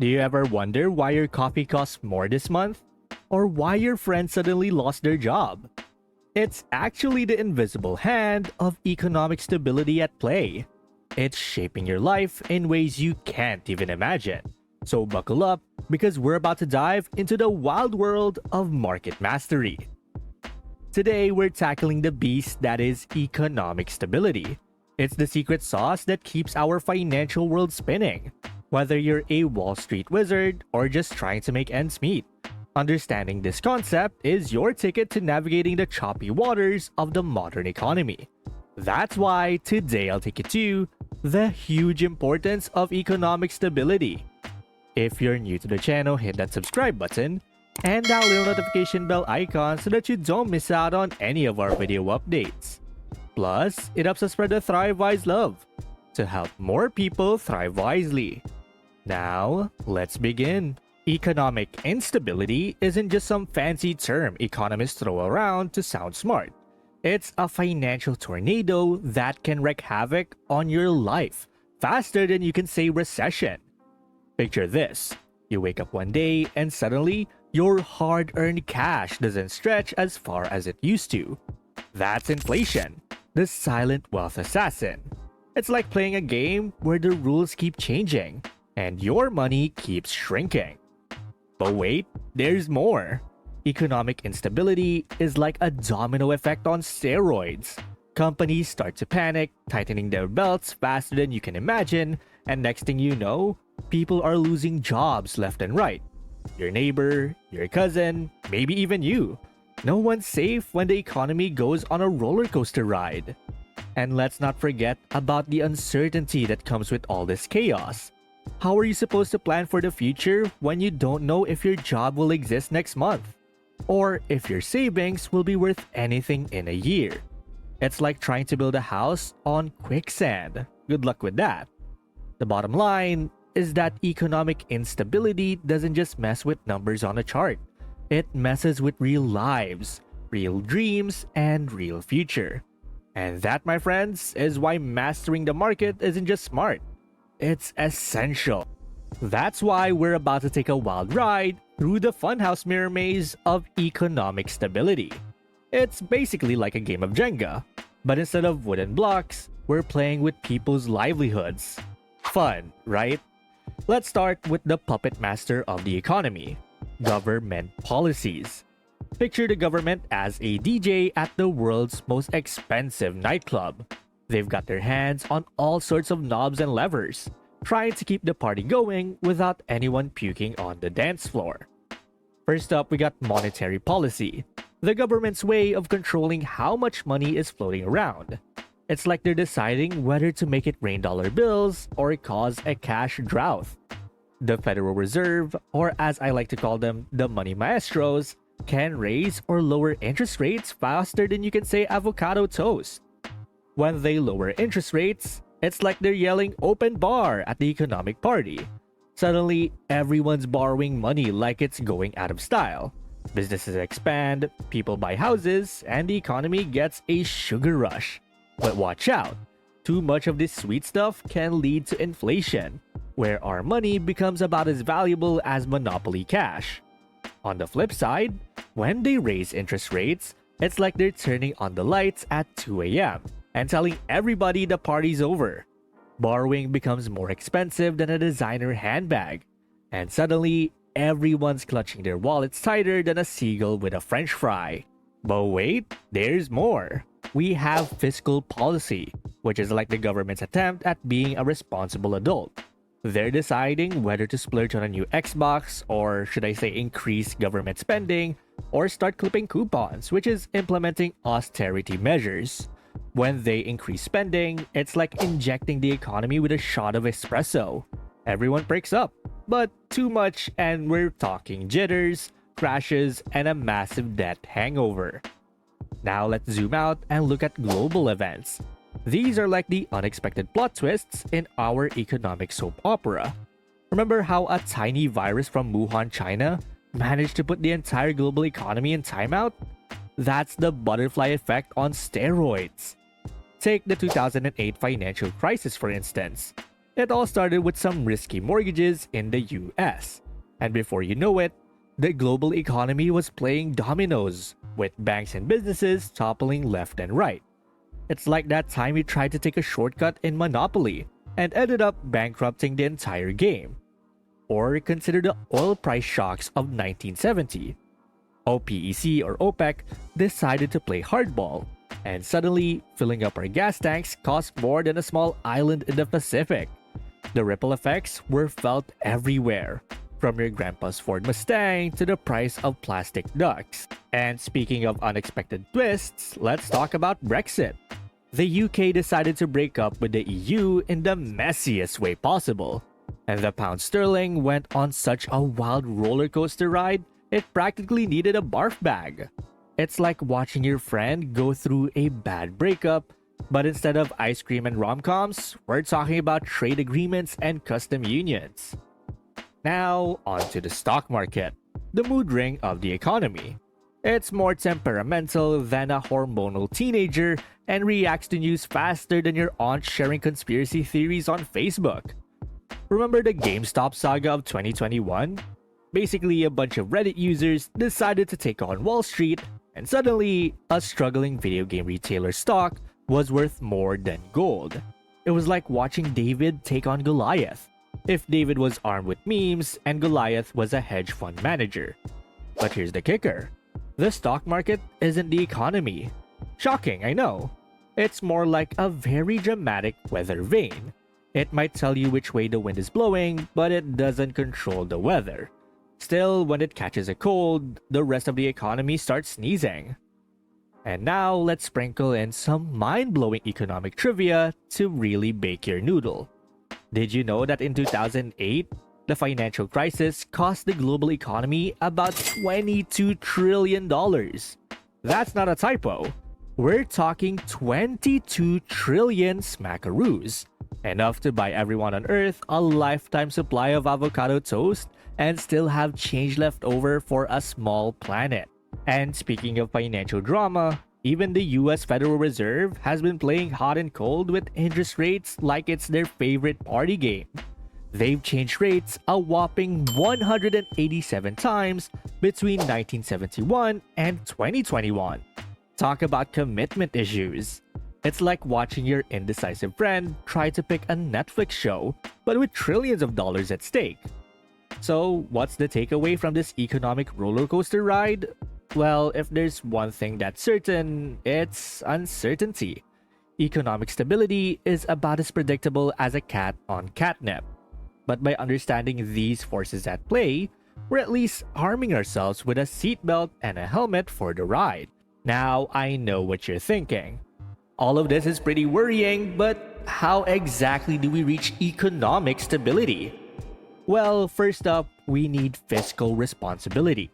Do you ever wonder why your coffee costs more this month? Or why your friend suddenly lost their job? It's actually the invisible hand of economic stability at play. It's shaping your life in ways you can't even imagine. So buckle up because we're about to dive into the wild world of market mastery. Today, we're tackling the beast that is economic stability. It's the secret sauce that keeps our financial world spinning. Whether you're a Wall Street wizard or just trying to make ends meet, understanding this concept is your ticket to navigating the choppy waters of the modern economy. That's why today I'll take you to the huge importance of economic stability. If you're new to the channel, hit that subscribe button and that little notification bell icon so that you don't miss out on any of our video updates. Plus, it helps us spread the Thrive Wise love to help more people thrive wisely. Now, let's begin. Economic instability isn't just some fancy term economists throw around to sound smart. It's a financial tornado that can wreak havoc on your life faster than you can say recession. Picture this. You wake up one day and suddenly your hard-earned cash doesn't stretch as far as it used to. That's inflation, the silent wealth assassin. It's like playing a game where the rules keep changing and your money keeps shrinking. But wait, there's more. Economic instability is like a domino effect on steroids. Companies start to panic, tightening their belts faster than you can imagine, and next thing you know, people are losing jobs left and right. Your neighbor, your cousin, maybe even you. No one's safe when the economy goes on a roller coaster ride. And let's not forget about the uncertainty that comes with all this chaos. How are you supposed to plan for the future when you don't know if your job will exist next month? Or if your savings will be worth anything in a year? It's like trying to build a house on quicksand. Good luck with that. The bottom line is that economic instability doesn't just mess with numbers on a chart. It messes with real lives, real dreams, and real future. And that, my friends, is why mastering the market isn't just smart. It's essential. That's why we're about to take a wild ride through the funhouse mirror maze of economic stability. It's basically like a game of Jenga, but instead of wooden blocks, we're playing with people's livelihoods. Fun, right? Let's start with the puppet master of the economy, government policies. Picture the government as a DJ at the world's most expensive nightclub. They've got their hands on all sorts of knobs and levers, trying to keep the party going without anyone puking on the dance floor. First up, we got monetary policy, the government's way of controlling how much money is floating around. It's like they're deciding whether to make it rain dollar bills or cause a cash drought. The Federal Reserve, or as I like to call them, the money maestros, can raise or lower interest rates faster than you can say avocado toast. When they lower interest rates, it's like they're yelling open bar at the economic party. Suddenly, everyone's borrowing money like it's going out of style. Businesses expand, people buy houses, and the economy gets a sugar rush. But watch out, too much of this sweet stuff can lead to inflation, where our money becomes about as valuable as monopoly cash. On the flip side, when they raise interest rates, it's like they're turning on the lights at 2 a.m. and telling everybody the party's over. Borrowing becomes more expensive than a designer handbag, and suddenly, everyone's clutching their wallets tighter than a seagull with a French fry. But wait, there's more. We have fiscal policy, which is like the government's attempt at being a responsible adult. They're deciding whether to splurge on a new Xbox, or should I say increase government spending, or start clipping coupons, which is implementing austerity measures. When they increase spending, it's like injecting the economy with a shot of espresso. Everyone perks up, but too much and we're talking jitters, crashes, and a massive debt hangover. Now let's zoom out and look at global events. These are like the unexpected plot twists in our economic soap opera. Remember how a tiny virus from Wuhan, China managed to put the entire global economy in timeout? That's the butterfly effect on steroids. Take the 2008 financial crisis for instance. It all started with some risky mortgages in the US. And before you know it, the global economy was playing dominoes, with banks and businesses toppling left and right. It's like that time you tried to take a shortcut in Monopoly and ended up bankrupting the entire game. Or consider the oil price shocks of 1970. OPEC or OPEC decided to play hardball, and suddenly filling up our gas tanks cost more than a small island in the Pacific. The ripple effects were felt everywhere, from your grandpa's Ford Mustang to the price of plastic ducks. And speaking of unexpected twists, let's talk about Brexit. The UK decided to break up with the EU in the messiest way possible. And the pound sterling went on such a wild roller coaster ride, it practically needed a barf bag. It's like watching your friend go through a bad breakup, but instead of ice cream and rom-coms, we're talking about trade agreements and custom unions. Now, on to the stock market, the mood ring of the economy. It's more temperamental than a hormonal teenager and reacts to news faster than your aunt sharing conspiracy theories on Facebook. Remember the GameStop saga of 2021? Basically, a bunch of Reddit users decided to take on Wall Street, and suddenly, a struggling video game retailer stock was worth more than gold. It was like watching David take on Goliath, if David was armed with memes and Goliath was a hedge fund manager. But here's the kicker. The stock market isn't the economy. Shocking, I know. It's more like a very dramatic weather vane. It might tell you which way the wind is blowing, but it doesn't control the weather. Still, when it catches a cold, the rest of the economy starts sneezing. And now, let's sprinkle in some mind-blowing economic trivia to really bake your noodle. Did you know that in 2008, the financial crisis cost the global economy about $22 trillion? That's not a typo. We're talking 22 trillion smackaroos. Enough to buy everyone on Earth a lifetime supply of avocado toast and still have change left over for a small planet. And speaking of financial drama, even the US Federal Reserve has been playing hot and cold with interest rates like it's their favorite party game. They've changed rates a whopping 187 times between 1971 and 2021. Talk about commitment issues. It's like watching your indecisive friend try to pick a Netflix show, but with trillions of dollars at stake. So, what's the takeaway from this economic roller coaster ride? Well, if there's one thing that's certain, it's uncertainty. Economic stability is about as predictable as a cat on catnip. But by understanding these forces at play, we're at least arming ourselves with a seatbelt and a helmet for the ride. Now, I know what you're thinking. All of this is pretty worrying, but how exactly do we reach economic stability? Well, first up, we need fiscal responsibility.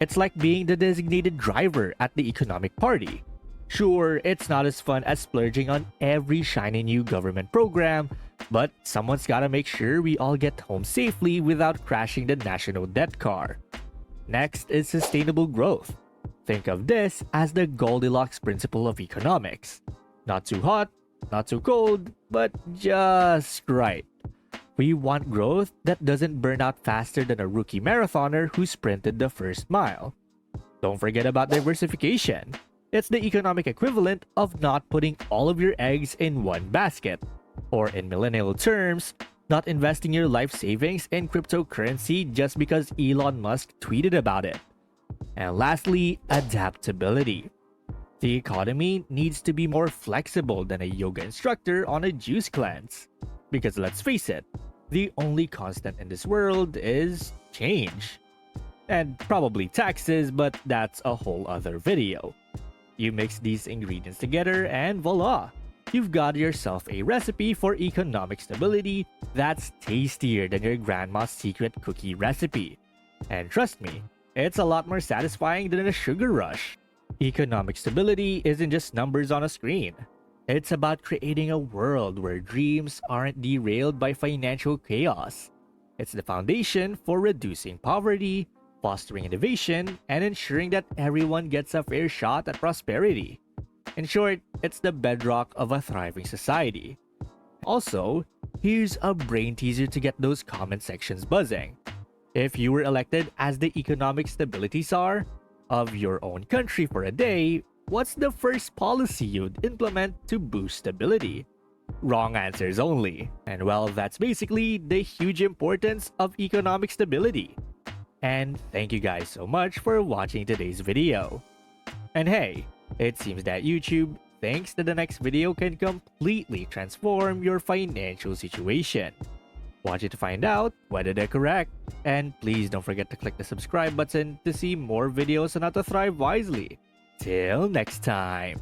It's like being the designated driver at the economic party. Sure, it's not as fun as splurging on every shiny new government program, but someone's gotta make sure we all get home safely without crashing the national debt car. Next is sustainable growth. Think of this as the Goldilocks principle of economics. Not too hot, not too cold, but just right. We want growth that doesn't burn out faster than a rookie marathoner who sprinted the first mile. Don't forget about diversification. It's the economic equivalent of not putting all of your eggs in one basket. Or in millennial terms, not investing your life savings in cryptocurrency just because Elon Musk tweeted about it. And lastly, adaptability. The economy needs to be more flexible than a yoga instructor on a juice cleanse. Because let's face it, the only constant in this world is change. And probably taxes, but that's a whole other video. You mix these ingredients together and voila! You've got yourself a recipe for economic stability that's tastier than your grandma's secret cookie recipe. And trust me, it's a lot more satisfying than a sugar rush. Economic stability isn't just numbers on a screen. It's about creating a world where dreams aren't derailed by financial chaos. It's the foundation for reducing poverty, fostering innovation, and ensuring that everyone gets a fair shot at prosperity. In short, it's the bedrock of a thriving society. Also, Here's a brain teaser to get those comment sections buzzing. If you were elected as the economic stability czar of your own country for a day, what's the first policy you'd implement to boost stability? Wrong answers only. And well, that's basically the huge importance of economic stability. And thank you guys so much for watching today's video. And hey, it seems that YouTube thinks that the next video can completely transform your financial situation. Watch it to find out whether they're correct. And please don't forget to click the subscribe button to see more videos on how to thrive wisely. Till next time.